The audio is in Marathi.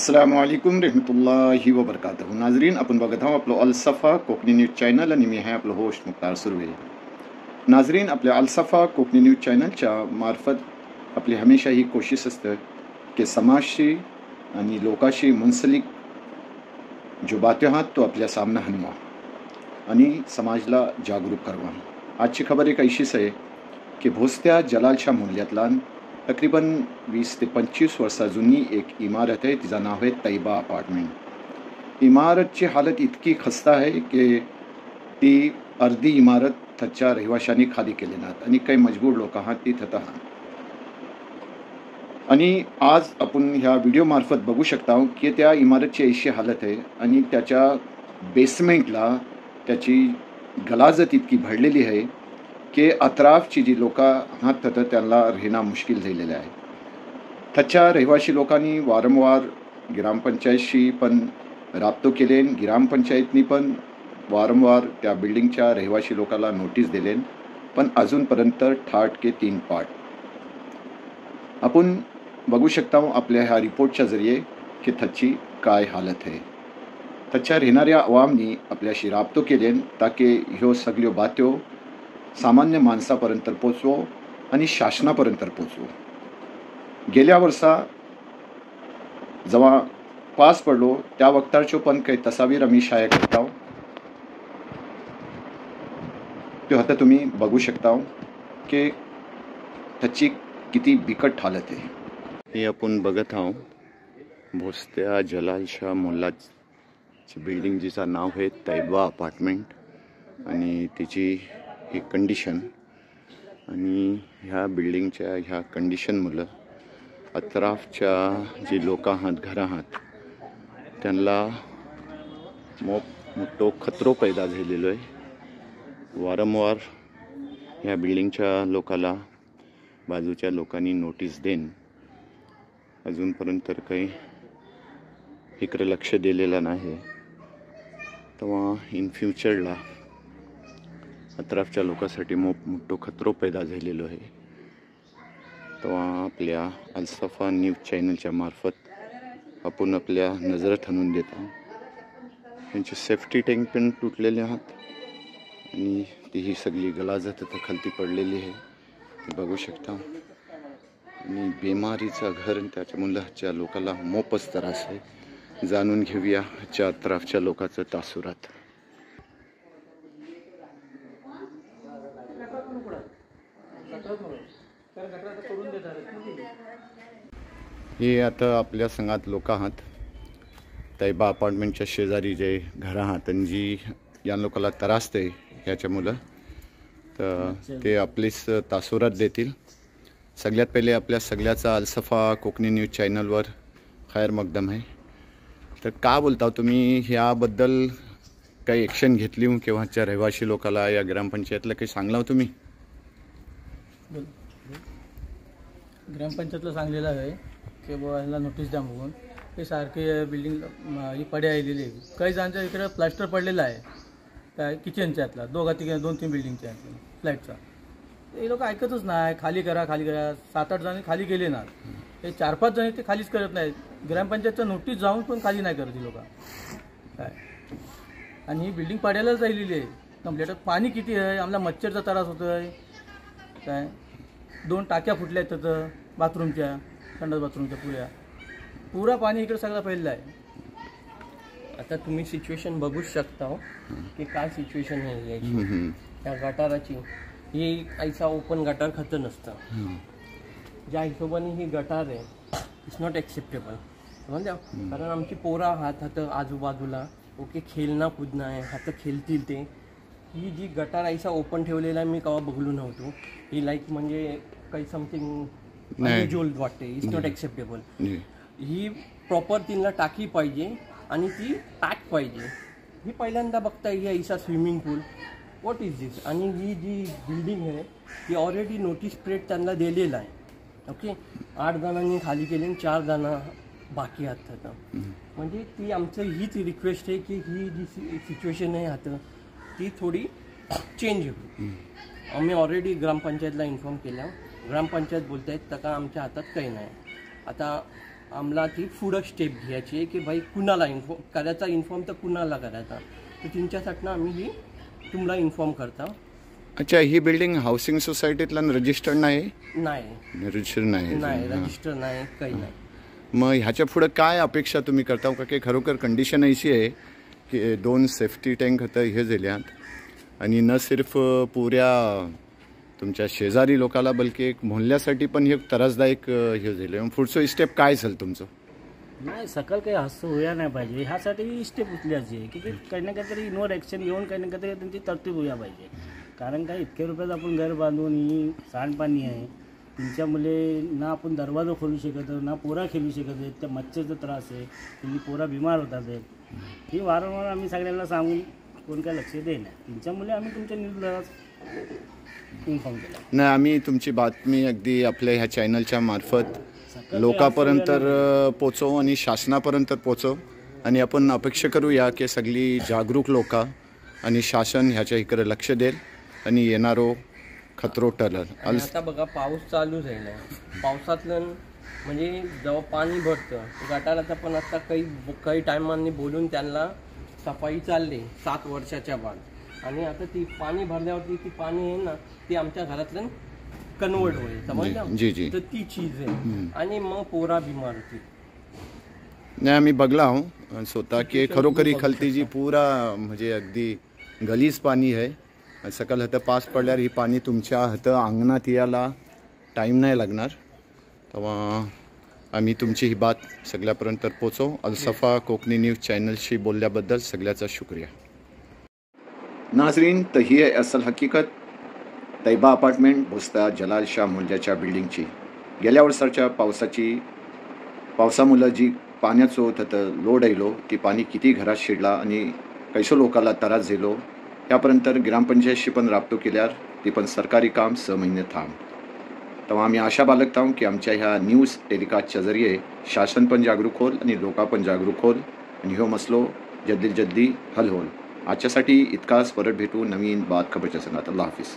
अस्सलामुअलैकुम रहमतुल्लाहि व बरकातहू। नाजरीन, आपण बघत आहोत आपलं अलसफा कोकणी न्यूज चॅनल आणि मी आहे आपलं होस्ट मुख्तार सुर्वे। नाजरीन, आपल्या अलसफा कोकणी न्यूज चॅनलच्या मार्फत आपली हमेशा ही कोशिश असते की समाजशी आणि लोकांशी मुंसलिक जो बातें आहात तो आपल्या सामना हाडवा आणि समाजला जागरूक करवा। आजची खबर एक अशीच आहे की भोसत्या जलालशाह मोहल्ल्यातल्यान तकरीबन 20 ते 25 वर्सां जुनी एक इमारत आहे, तिचं नाव आहे तैयबा अपार्टमेंट। इमारतची हालत इतकी खस्ता आहे की ती अर्धी इमारत थच्या रहिवाशांनी खाली केली नात आणि काही मजबूर लोक आहात ती थत आहात। आणि आज आपण ह्या व्हिडिओ मार्फत बघू शकता की त्या इमारतची अशी हालत आहे आणि त्याच्या बेसमेंटला त्याची गलाजत इतकी भरलेली आहे की अतराफची जी लोक आहात थतं त्यांना राहणं मुश्किल झालेलं आहे। थच्या रहिवाशी लोकांनी वारंवार ग्रामपंचायतशी पण राबतो केले, ग्रामपंचायतनी पण वारंवार त्या बिल्डिंगच्या रहिवाशी लोकांना नोटीस दिले, पण अजूनपर्यंत ठाट के 3 पाठ। आपण बघू शकता आपल्या ह्या रिपोर्टच्या जरिये की थची काय हालत आहे। थच्या राहणाऱ्या अवामनी आपल्याशी राबतो केले ताकी ह्यो सगळ्यो बात्यो सामान्य माणसापर्यंत पोचवो आणि शासनापर्यंत पोचवो। गेल्या वर्सा जेव्हा पास पडलो त्या वक्तारच्यो पण काही तस्वीर आम्ही शाया करता, त्यो आता तुम्ही बघू शकता की त्याची किती बिकट हालत आहे। हे आपण बघत आहोत भोसत्या जलालशाह मोहल्ल्याची बिल्डिंग जिचं नाव आहे तैयबा अपार्टमेंट आणि तिची ही कंडिशन आणि ह्या बिल्डिंगच्या ह्या कंडिशनमुळे अतराफच्या जी लोक आहात घर आहात त्यांना मोठो खतरो पैदा झालेलो आहे। वारंवार ह्या बिल्डिंगच्या लोकाला बाजूच्या लोकांनी नोटीस देन अजूनपर्यंत काही इकडे लक्ष दिलेलं नाही। तेव्हा इन फ्युचरला अतराफच्या लोकांसाठी मोठो खतरो पैदा झालेलो आहे। तेव्हा आपल्या अलसफा न्यूज चॅनलच्या मार्फत आपण आपल्या नजरेत आणून देतो। त्यांची सेफ्टी टँक पण तुटलेले आहात आणि ती ही सगळी गलाजत तर खालती पडलेली आहे, ते बघू शकता। आणि बेमारीचं घर त्याच्या मुलाच्या लोकांना मोपच त्रास आहे। जाणून घेऊया ह्याच्या अतराफच्या लोकांचं तासुरात। हे आता आपल्या संघात लोक आहात तैयबा अपार्टमेंटच्या शेजारी जे घर आहात आणि जी या लोकांना त्रासते ह्याच्यामुळं तर ते आपलीच तासुरात देतील। सगळ्यात पहिले आपल्या सगळ्याचा अलसफा कोकणी न्यूज चॅनलवर खैर मकदम आहे। तर का बोलता तुम्ही ह्याबद्दल काही ॲक्शन घेतली किंवाच्या रहिवाशी लोकांना या ग्रामपंचायतला काही सांगला तुम्ही? ग्रामपंचायतला सांगलेलं आहे की बुवा ह्याला नोटीस द्या म्हणून। हे सारखे बिल्डिंग ही पडे आलेली आहे। काही जणांच्या इकडे प्लास्टर पडलेला आहे काय किचनच्यातला 2-3 बिल्डिंगच्या फ्लॅटचा। हे लोक ऐकतच नाही, खाली करा खाली करा। 7-8 जण खाली गेले ना, हे 4-5 जण ते खालीच करत नाहीत। ग्रामपंचायतचा नोटीस जाऊन पण खाली नाही करत ही लोक काय। आणि ही बिल्डिंग पडायलाच राहिलेली आहे कंप्लीट। पाणी किती आहे, आम्हाला मच्छरचा त्रास होतो आहे काय। 2 टाक्या फुटल्या आहेत तिथं बाथरूमच्या, संडास बाथरूमच्या पुरा पाणी इकडे सगळं फैललं आहे। आता तुम्ही सिच्युएशन बघू शकता की काय सिच्युएशन आहे याची। या गटाराची ही ऐसा ओपन गटार खतं नसतं। ज्या हिशोबाने ही गटार आहे इट्स नॉट ॲक्सेप्टेबल म्हणजे, कारण आमची पोरा आहात हात आजूबाजूला ओके खेळणं कुदणं आहे, हात खेळतील ते। ही जी गटार ऐसा ओपन ठेवलेला आहे मी केव्हा बघलो नव्हतो। ही लाईक म्हणजे काही समथिंग अनयुज्युअल वाटते, it's not acceptable. He proper तिला टाकी पाहिजे आणि ती पॅक पाहिजे। ही पहिल्यांदा बघताय ही ऐसा स्विमिंग पूल, व्हॉट इज दिस। आणि ही जी बिल्डिंग आहे ती ऑलरेडी नोटीस प्लेट त्यांना दिलेला आहे ओके। 8 जणांनी खाली केले, 4 जण बाकी आहेत। म्हणजे ती आमचं हीच रिक्वेस्ट आहे की ही जी सिच्युएशन आहे आता ती थोडी चेंज होईल। आम्ही ऑलरेडी ग्रामपंचायतला इन्फॉर्म केलं, ग्रामपंचायत बोलत आहेत तर का आमच्या हातात काही नाही। आता आम्हाला ती पुढं स्टेप घ्यायची आहे की भाई कुणाला इन्फॉर्म तर कुणाला करायचा, तर तुमच्यासाठी आम्ही ही तुम्हाला इन्फॉर्म करता. अच्छा, ही बिल्डिंग हाऊसिंग सोसायटीतला रजिस्टर्ड नाही? नाही रजिस्टर नाही. रजिस्टर नाही, काही नाही. मग ह्याच्या पुढे काय अपेक्षा तुम्ही करता का? की खरोखर कंडिशन अशी आहे की 2 सेफ्टी टँक आता हे झाल्यात आणि न सिर्फ पुऱ्या तुमच्या शेजारी लोकाला बल्कि एक मोहल्ल्यासाठी पण हे त्रासदायक हे झालं. पुढचं स्टेप काय असेल तुमचं? नाही, सकल काही असं होया नाही पाहिजे, ह्यासाठी स्टेप उचल्याची आहे की काही ना काहीतरी इनवर ॲक्शन घेऊन काही ना काहीतरी त्यांची तरतूब होया पाहिजे. कारण काय इतक्या रुपयात आपण घर बांधून ही सांडपाणी आहे, तुमच्या मुले ना आपण दरवाजा खोलू शकत, ना पोरा खेळू शकत आहेत, त्या मच्छरचा त्रास आहे, त्यांनी पोरा बिमार होतात आहेत. ही वारंवार आम्ही सगळ्यांना सांगून कोण काय लक्ष देईना. तुमच्यामुळे आम्ही तुमच्या न्यूजला इन्फॉर्म केला. नाही, आम्ही तुमची बातमी अगदी आपल्या ह्या चॅनलच्या मार्फत लोकांपर्यंत पोचवू आणि शासनापर्यंत पोचवू आणि आपण अपेक्षा करूया की सगळी जागरूक लोक आणि शासन ह्याच्या इकडे लक्ष देईल आणि येणारो खतरो टळल. आता बघा पाऊस चालू झाला, पावसातलं म्हणजे जेव्हा पाणी भरतं गटाराचं पण आता काही टायमांनी बोलून त्यांना सफाई चालली 7 वर्षाच्या बाद, आणि आता ती पाणी भरल्यावरती ती पाणी आहे ना ती आमच्या घरातलं कन्वर्ट होईल, समजलं? तर ती चीज आहे आणि मग पोरा बिमार होती. नाही, आम्ही बघला आहो स्वतः की खरोखरी खलती जी पुरा म्हणजे अगदी गलीज पाणी आहे. सकल हातं पास पडल्यावर ही पाणी तुमच्या हातं अंगणात यायला टाईम नाही लागणार. तेव्हा आम्ही तुमची ही बात सगळ्यापर्यंत पोचवू. अलसफा कोकणी न्यूज चॅनलशी बोलल्याबद्दल सगळ्याचा शुक्रिया. नाजरीन, तर ही आहे असल हकीकत तैबा अपार्टमेंट भोसता जलाल शाह मुलजाच्या बिल्डिंगची. गेल्या वर्षाच्या पावसामुळं जी पाण्याचं होतं लोड आयलो, ती पाणी किती घरात शिरला आणि कैसो लोकांना त्रास झालो यापर्यंत ग्रामपंचायतशी पण राबतो केल्यावर ती पण सरकारी काम 6 महिने थांब. तेव्हा आम्ही आशा बाळगता की आमच्या ह्या न्यूज टेलिकास्टच्या जरिये शासन पण जागरूक होईल आणि लोक पण जागरूक होईल आणि ह्यो मसलो जल्दी हल होईल. आजच्यासाठी इतकाच. परत भेटू नवीन बात खबरच्या संघात. अल्लाह हाफिज.